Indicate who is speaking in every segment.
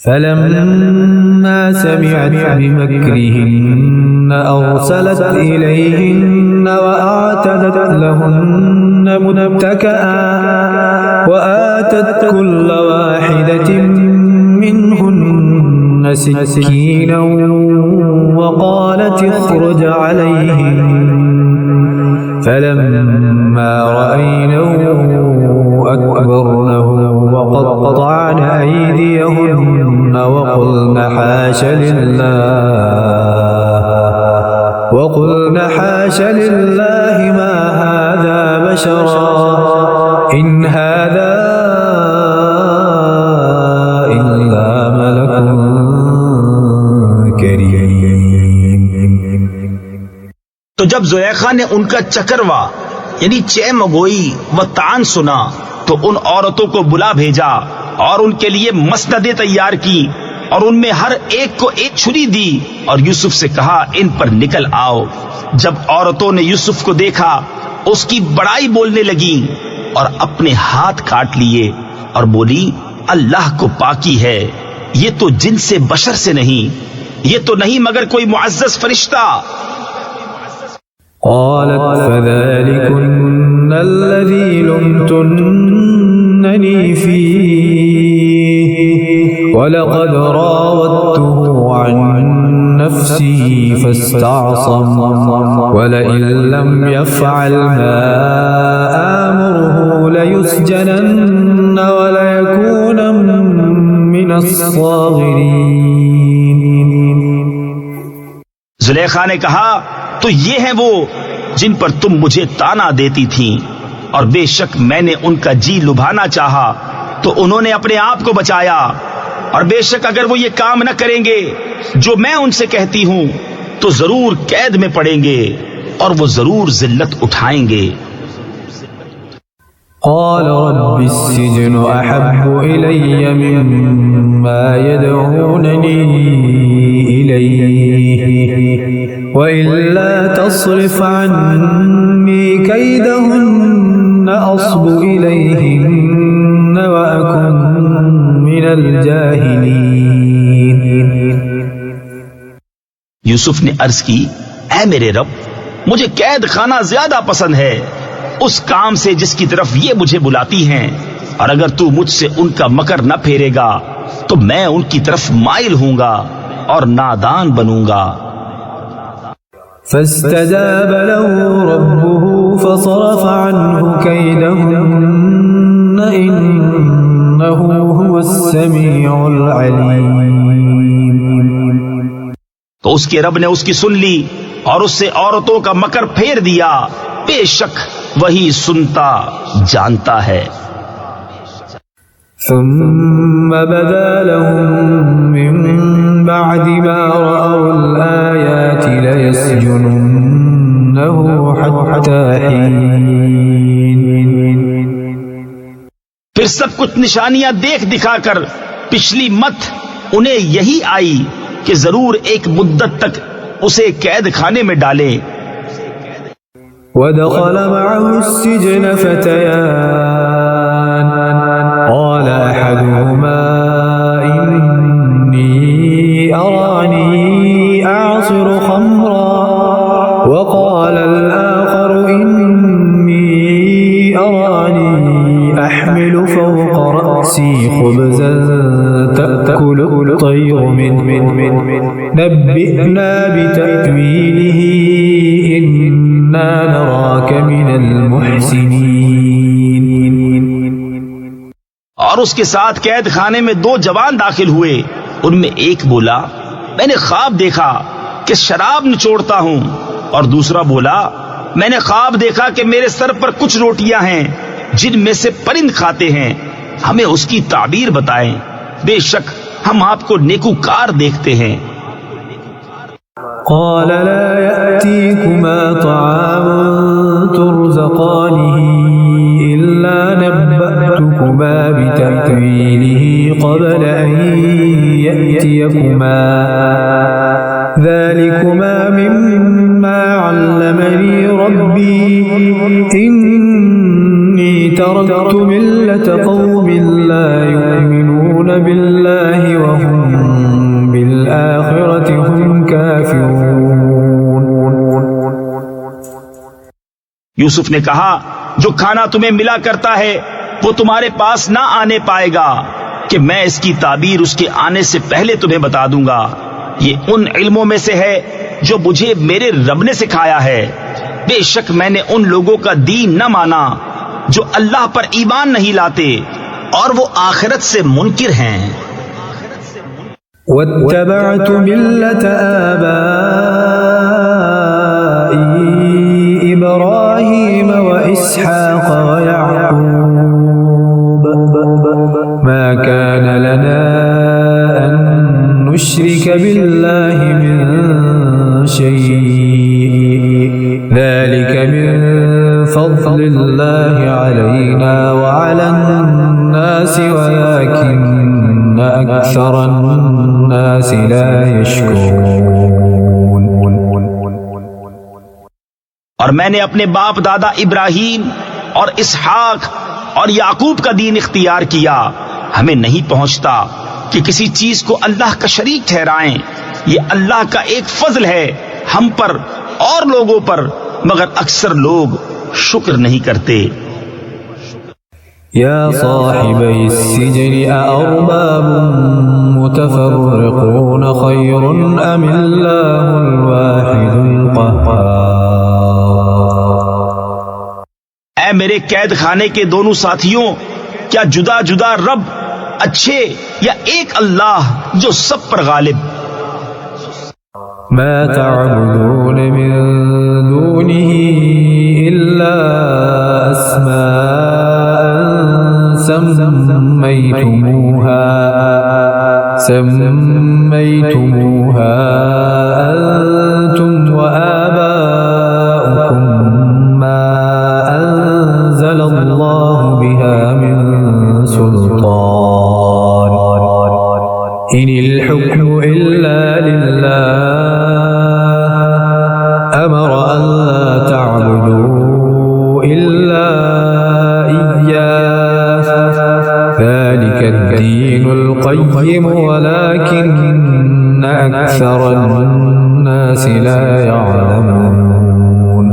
Speaker 1: فلما سمعت بمكرهن أرسلت إليهن وأعتدت لهن متكئا وآتت كل واحدة منهن سكينا وقالت اخرج عليهن فلما رأينه أكبرنه وقطعن أيديهن وقلن حاش لله ما هذا بشرا إن هذا إلا ملك كريم.
Speaker 2: تو جب زلیخا نے ان کا چکروا یعنی چہ مگوئی و طعن سنا تو ان عورتوں کو بلا بھیجا اور ان کے لیے مسندیں تیار کی اور ان میں ہر ایک کو ایک چھری دی اور یوسف سے کہا ان پر نکل آؤ. جب عورتوں نے یوسف کو دیکھا اس کی بڑائی بولنے لگی اور اپنے ہاتھ کاٹ لیے اور بولی اللہ کو پاکی ہے، یہ تو جن سے بشر سے نہیں، یہ تو نہیں مگر کوئی معزز فرشتہ.
Speaker 1: قالت فذلكن الذي لمتنني فيه ولقد راودته عن نفسه فاستعصم ولئن لم يفعل ما آمره ليسجنن وليكون من الصاغرين.
Speaker 2: زلیخا نے کہا تو یہ ہیں وہ جن پر تم مجھے تانا دیتی تھیں، اور بے شک میں نے ان کا جی لبھانا چاہا تو انہوں نے اپنے آپ کو بچایا، اور بے شک اگر وہ یہ کام نہ کریں گے جو میں ان سے کہتی ہوں تو ضرور قید میں پڑیں گے اور وہ ضرور ذلت اٹھائیں گے.
Speaker 1: قال رب السجن أحب إلي مما يدعونني إليه وإلا تصرف عني كيدهن أصب إليهن وأكن من الجاهلين.
Speaker 2: یوسف نے عرض کی اے میرے رب، مجھے قید خانہ زیادہ پسند ہے اس کام سے جس کی طرف یہ مجھے بلاتی ہیں، اور اگر تو مجھ سے ان کا مکر نہ پھیرے گا تو میں ان کی طرف مائل ہوں گا اور نادان بنوں گا.
Speaker 1: فاستجاب له ربه فصرف عنه كيدهن إنه هو السميع العليم.
Speaker 2: تو اس کے رب نے اس کی سن لی اور اس سے عورتوں کا مکر پھیر دیا، بے شک وہی سنتا جانتا ہے.
Speaker 1: ثم بدا لهم من بعد ما رأوا الآيات ليسجننه حتى حين.
Speaker 2: پھر سب کچھ نشانیاں دیکھ دکھا کر پچھلی مت انہیں یہی آئی کہ ضرور ایک مدت تک اسے قید خانے میں ڈالیں.
Speaker 1: ودخل معه السجن فتيان قال أحدهما إني أراني أعصر خمرا وقال الآخر إني أراني أحمل فوق رأسي خبزا تأكل الطير منه نبئنا بتأويله إنا نراك من المحسنين.
Speaker 2: اور اس کے ساتھ قید خانے میں دو جوان داخل ہوئے. ان میں ایک بولا میں نے خواب دیکھا کہ شراب نچوڑتا ہوں، اور دوسرا بولا میں نے خواب دیکھا کہ میرے سر پر کچھ روٹیاں ہیں جن میں سے پرند کھاتے ہیں، ہمیں اس کی تعبیر بتائیں، بے شک ہم آپ کو نیکوکار دیکھتے ہیں.
Speaker 1: قال لا يأتيكما طعام ترزقانه إلا نبأتكما بتأويله قبل أن يأتيكما ذلكما مما علمني ربي إني تركت ملة قوم لا يؤمنون بالله وهم
Speaker 2: یوسف نے کہا جو کھانا تمہیں ملا کرتا ہے وہ تمہارے پاس نہ آنے پائے گا کہ میں اس کی تعبیر اس کے آنے سے پہلے تمہیں بتا دوں گا. یہ ان علموں میں سے ہے جو مجھے میرے رب نے سکھایا ہے. بے شک میں نے ان لوگوں کا دین نہ مانا جو اللہ پر ایمان نہیں لاتے اور وہ آخرت سے منکر ہیں.
Speaker 1: واتبعت ملة آبائي إبراهيم وإسحاق ويعقوب ما كان لنا أن نشرك بالله من شيء ذلك من فضل الله علينا وعلى الناس ولكن أكثر الناس لا يشكرون.
Speaker 2: اور میں نے اپنے باپ دادا ابراہیم اور اسحاق اور یعقوب کا دین اختیار کیا. ہمیں نہیں پہنچتا کہ کسی چیز کو اللہ کا شریک ٹھہرائیں. یہ اللہ کا ایک فضل ہے ہم پر اور لوگوں پر، مگر اکثر لوگ شکر نہیں کرتے.
Speaker 1: يا صاحبي السجن أأرباب متفرقون خير أم الله الواحد القهار.
Speaker 2: اے میرے قید خانے کے دونوں ساتھیوں، کیا جدا جدا رب اچھے یا ایک اللہ جو سب پر غالب؟
Speaker 1: ما تعبدون من دونه إلا أسماء سميتموها أنتم وآباؤكم ما أنزل الله بها من سلطان إن الحكم إلا لله أمر أن لا تعبدوا إلا إياه ذلك الدين القيم ولكن أكثر الناس لا يعلمون.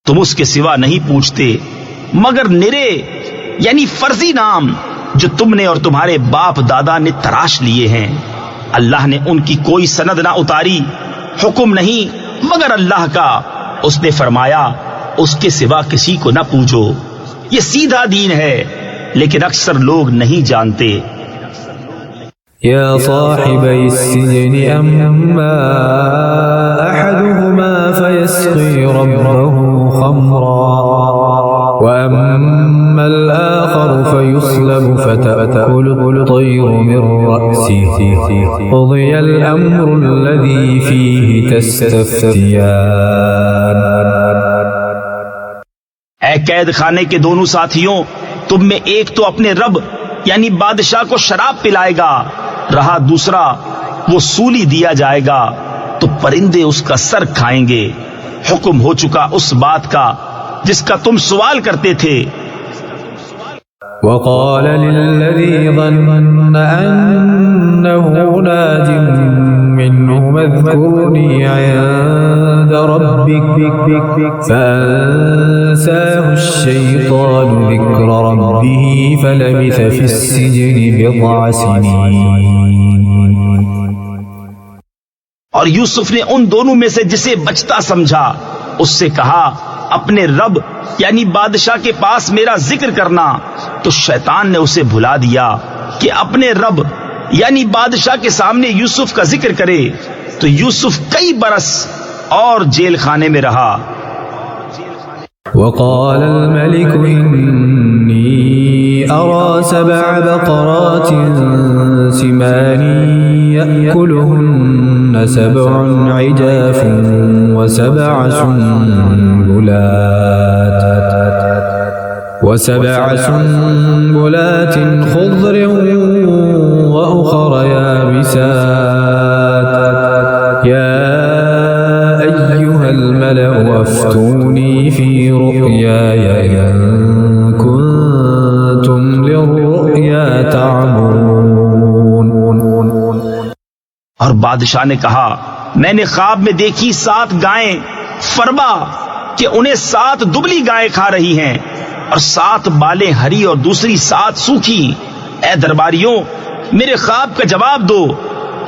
Speaker 2: تم اس کے سوا نہیں پوچھتے مگر نرے یعنی فرضی نام جو تم نے اور تمہارے باپ دادا نے تراش لیے ہیں. اللہ نے ان کی کوئی سند نہ اتاری، حکم نہیں مگر اللہ کا. اس نے فرمایا اس کے سوا کسی کو نہ پوچھو. یہ سیدھا دین ہے لیکن اکثر لوگ نہیں جانتے.
Speaker 1: يا صاحبي السجن أما أحدهما فيسقي ربه خمرا وأما الآخر فيصلب فتأكل الطير من رأسه قضي الأمر الذي فيه تستفتيان.
Speaker 2: اے قید خانے کے دونوں ساتھیوں، تم میں ایک تو اپنے رب یعنی بادشاہ کو شراب پلائے گا، رہا دوسرا وہ سولی دیا جائے گا تو پرندے اس کا سر کھائیں گے. حکم ہو چکا اس بات کا جس کا تم سوال کرتے تھے.
Speaker 1: وقال للذي ظن أنه ناج منه اذكرني عند ربك فأنساه الشيطان ذكر ربه فلبث في السجن بضع سنين.
Speaker 2: اور یوسف نے ان دونوں میں سے جسے بچتا سمجھا اس سے کہا اپنے رب یعنی بادشاہ کے پاس میرا ذکر کرنا، تو شیطان نے اسے بھلا دیا کہ اپنے رب یعنی بادشاہ کے سامنے یوسف کا ذکر کرے. تو یوسف کئی برس اور جیل خانے میں رہا.
Speaker 1: وقال الملك إني أرى 7 بقرات سمان يأكلهن 7 عجاف وسبع سنبلات خضر وأخر يابسات يا أيها الملأ أفتوني في رؤياي إن كنتم للرؤيا تعبرون.
Speaker 2: اور بادشاہ نے کہا میں نے خواب میں دیکھی 7 گائیں فربا کہ انہیں 7 دبلی گائیں کھا رہی ہیں اور 7 بالیں ہری اور دوسری 7 سوکھی. اے درباریوں، میرے خواب کا جواب دو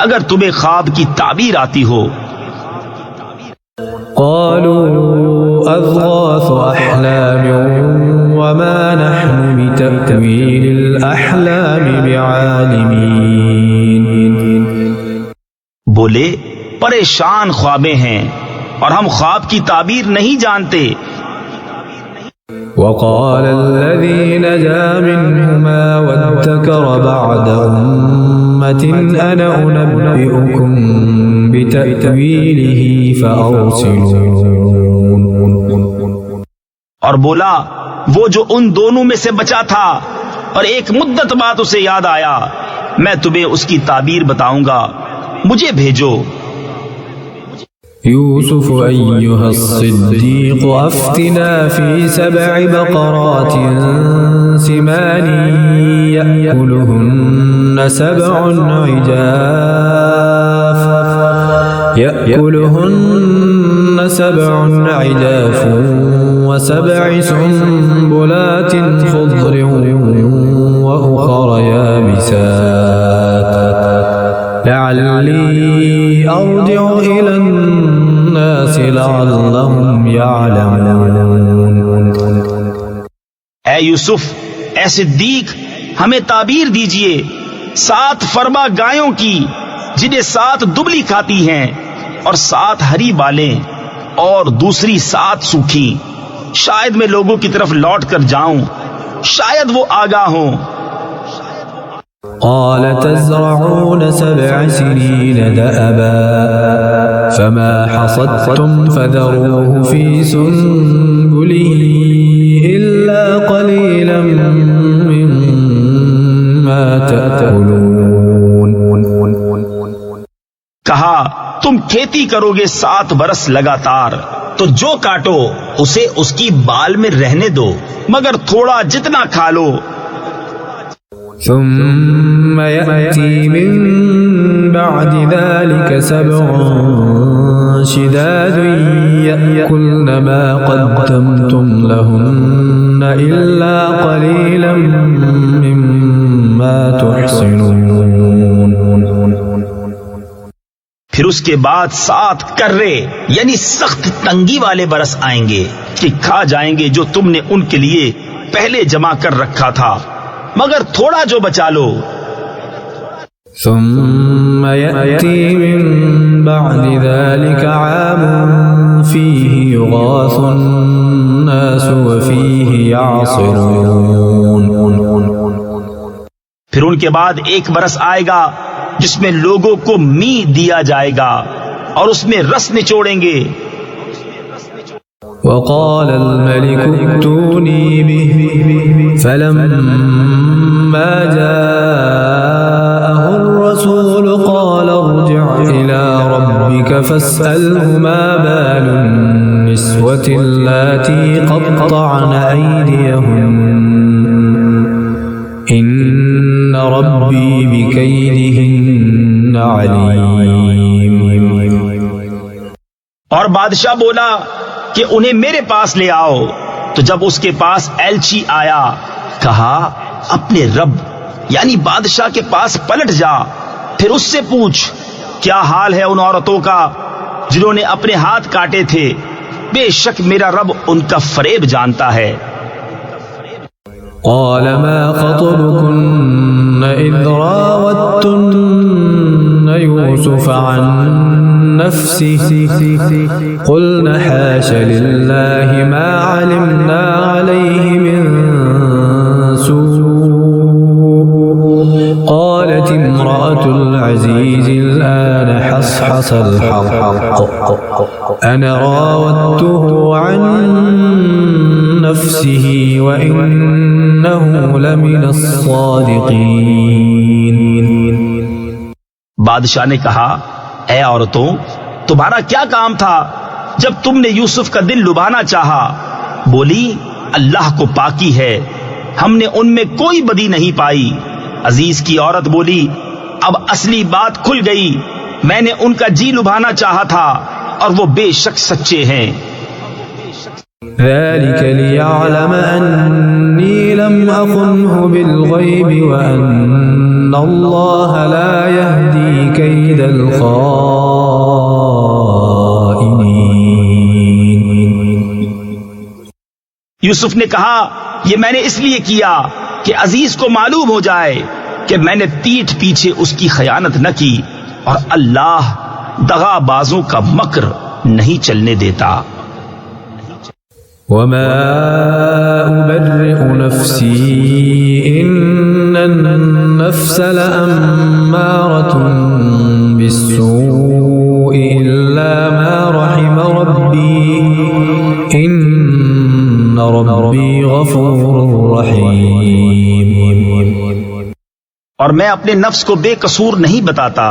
Speaker 2: اگر تمہیں خواب کی تعبیر آتی ہو.
Speaker 1: قالوا أضغاث أحلام وما نحن بتأويل الأحلام بعالمين.
Speaker 2: بولے پریشان خوابیں ہیں اور ہم خواب کی تعبیر نہیں جانتے.
Speaker 1: وقال الذي نجا منهما وادكر بعد أمة أنا أنبئكم بتأويله فأرسلون.
Speaker 2: اور بولا وہ جو ان دونوں میں سے بچا تھا اور ایک مدت بعد اسے یاد آیا، میں تمہیں اس کی تعبیر بتاؤں گا، مجھے بھیجو.
Speaker 1: يوسف أيها الصديق أفتنا في 7 بقرات سمان يأكلهن 7 عجاف و7 سنبلات خضر وأخر يابسات لعلي أرجع إلى الناس لعلهم يعلمون.
Speaker 2: اے یوسف، اے صدیق، ہمیں تعبیر دیجئے 7 فرما گایوں کی جنہیں 7 دبلی کھاتی ہیں اور 7 ہری بالیں اور دوسری 7 سوکھی. شاید میں لوگوں کی طرف لوٹ کر جاؤں، شاید وہ آگاہ ہوں.
Speaker 1: قال تزرعون 7 سنين دأبا فما حصدتم فذروه في سنبله إلا قليلا مما تأكلون.
Speaker 2: کہا تم کھیتی کرو گے 7 برس لگاتار، تو جو کاٹو اسے اس کی بال میں رہنے دو، مگر تھوڑا جتنا کھا لو.
Speaker 1: ثم يأتي من بعد ذلك 7 شداد يأكلن ما قدمتم لهن إلا قليلا مما تحصنون.
Speaker 2: پھر اس کے بعد 7 کرے یعنی سخت تنگی والے برس آئیں گے کہ کھا جائیں گے جو تم نے ان کے لیے پہلے جمع کر رکھا تھا، مگر تھوڑا جو بچا لو.
Speaker 1: ثم يأتي من بعد ذلك عام فيه يغاث الناس وفيه يعصرون.
Speaker 2: پھر ان کے بعد ایک برس آئے گا جس میں لوگوں کو می دیا جائے گا اور اس میں رس نچوڑیں گے.
Speaker 1: وقال الملك ائتوني به فلما جاءه الرسول قال ارجع إلى ربك فاسأله ما بال النسوة اللاتي قطعن أيديهن إن ربي بكيدهن عليم.
Speaker 2: اور بادشاہ بولا کہ انہیں میرے پاس لے آؤ. تو جب اس کے پاس ایلچی آیا، کہا اپنے رب یعنی بادشاہ کے پاس پلٹ جا، پھر اس سے پوچھ کیا حال ہے ان عورتوں کا جنہوں نے اپنے ہاتھ کاٹے تھے، بے شک میرا رب ان کا فریب جانتا ہے.
Speaker 1: قال ما خطبكن إذ راوتن يوسف عن نفسه قلنا حاش لله ما علمنا عليه من سوء قالت امرأة العزيز الآن حصحص الحق أنا راودته عن نفسه وإنه لمن الصادقين.
Speaker 2: بادشاہ نے کہا اے عورتوں، تمہارا کیا کام تھا جب تم نے یوسف کا دل لبھانا چاہا؟ بولی اللہ کو پاکی ہے، ہم نے ان میں کوئی بدی نہیں پائی. عزیز کی عورت بولی اب اصلی بات کھل گئی، میں نے ان کا جی لبھانا چاہا تھا اور وہ بے شک سچے ہیں.
Speaker 1: ذلك ليعلم أني لم أخنه بالغيب وأن الله لا يهدي كيد الخائنين.
Speaker 2: یوسف نے کہا یہ میں نے اس لیے کیا کہ عزیز کو معلوم ہو جائے کہ میں نے پیٹھ پیچھے اس کی خیانت نہ کی، اور اللہ دغا بازوں کا مکر نہیں چلنے دیتا.
Speaker 1: وما أبرئ نفسي إن النفس لأمارة بالسوء إلا ما رحم ربي إن ربي غفور رحيم.
Speaker 2: اور میں اپنے نفس کو بے قصور نہیں بتاتا،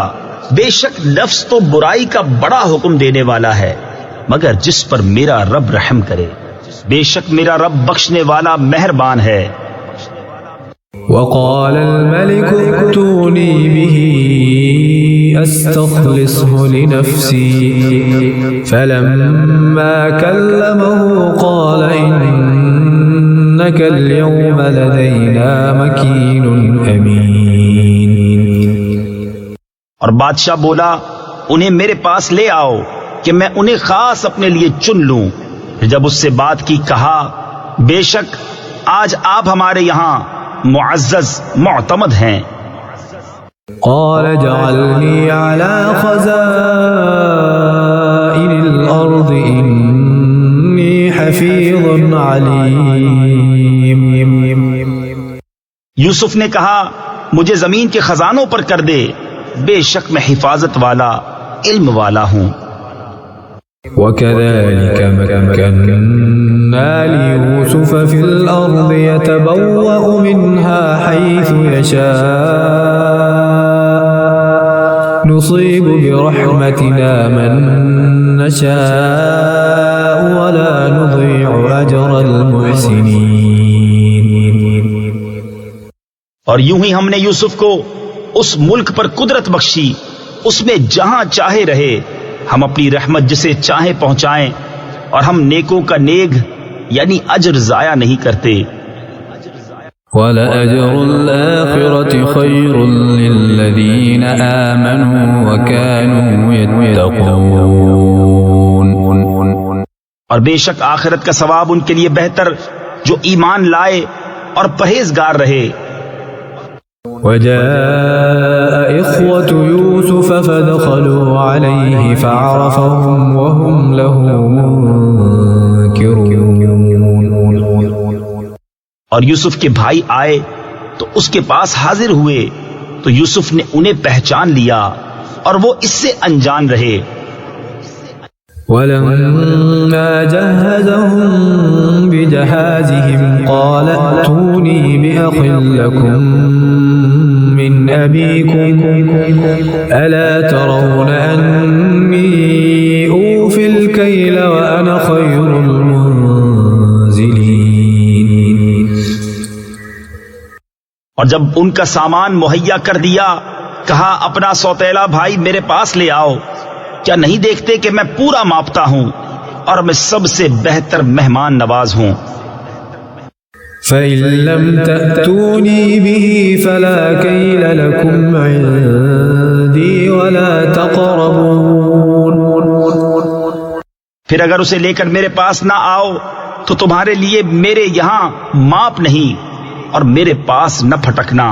Speaker 2: بے شک نفس تو برائی کا بڑا حکم دینے والا ہے مگر جس پر میرا رب رحم کرے، بے شک میرا رب بخشنے والا مہربان ہے.
Speaker 1: وقال الملك ائتوني به أستخلصه لنفسي فلما كلمه قال إنك اليوم لدينا مكين أمين.
Speaker 2: اور بادشاہ بولا انہیں میرے پاس لے آؤ کہ میں انہیں خاص اپنے لیے چن لوں. جب اس سے بات کی کہا بے شک آج آپ ہمارے یہاں معزز معتمد ہیں.
Speaker 1: قال اجعلني على خزائن الأرض إني حفيظ عليم.
Speaker 2: یوسف نے کہا مجھے زمین کے خزانوں پر کر دے، بے شک میں حفاظت والا علم والا ہوں.
Speaker 1: وكذلك مكنا ليوسف في الأرض يتبوأ منها حيث يشاء نصيب برحمتنا من نشاء ولا نضيع أجر المحسنين.
Speaker 2: اور یوں ہی ہم نے یوسف کو اس ملک پر قدرت بخشی، اس میں جہاں چاہے رہے، ہم اپنی رحمت جسے چاہیں پہنچائیں، اور ہم نیکوں کا نیک یعنی اجر ضائع نہیں کرتے.
Speaker 1: وَلَأَجْرُ الْآخِرَةِ خَيْرٌ لِّلَّذِينَ آمَنُوا وَكَانُوا يَتَّقُونَ.
Speaker 2: اور بے شک آخرت کا ثواب ان کے لیے بہتر جو ایمان لائے اور پرہیزگار رہے.
Speaker 1: وجاء إخوة يوسف فدخلوا عليه فعرفهم وهم له منكرون.
Speaker 2: اور یوسف کے بھائی آئے تو اس کے پاس حاضر ہوئے تو یوسف نے انہیں پہچان لیا اور وہ اس سے انجان رہے.
Speaker 1: ولما جهزهم بجهازهم قال ائتوني بأخ لكم من أبيكم ألا ترون أني أوفي الكيل وأنا خير المنزلين.
Speaker 2: اور جب ان کا سامان مہیا کر دیا کہا اپنا سوتیلا بھائی میرے پاس لے آؤ، کیا نہیں دیکھتے کہ میں پورا ماپتا ہوں اور میں سب سے بہتر مہمان نواز ہوں.
Speaker 1: فَإِن لَّمْ تَأْتُونِي بِهِ فَلَا كَيْلَ لَكُمْ عِندِي وَلَا تَقْرَبُونَ.
Speaker 2: پھر اگر اسے لے کر میرے پاس نہ آؤ تو تمہارے لیے میرے یہاں ماپ نہیں اور میرے پاس نہ پھٹکنا.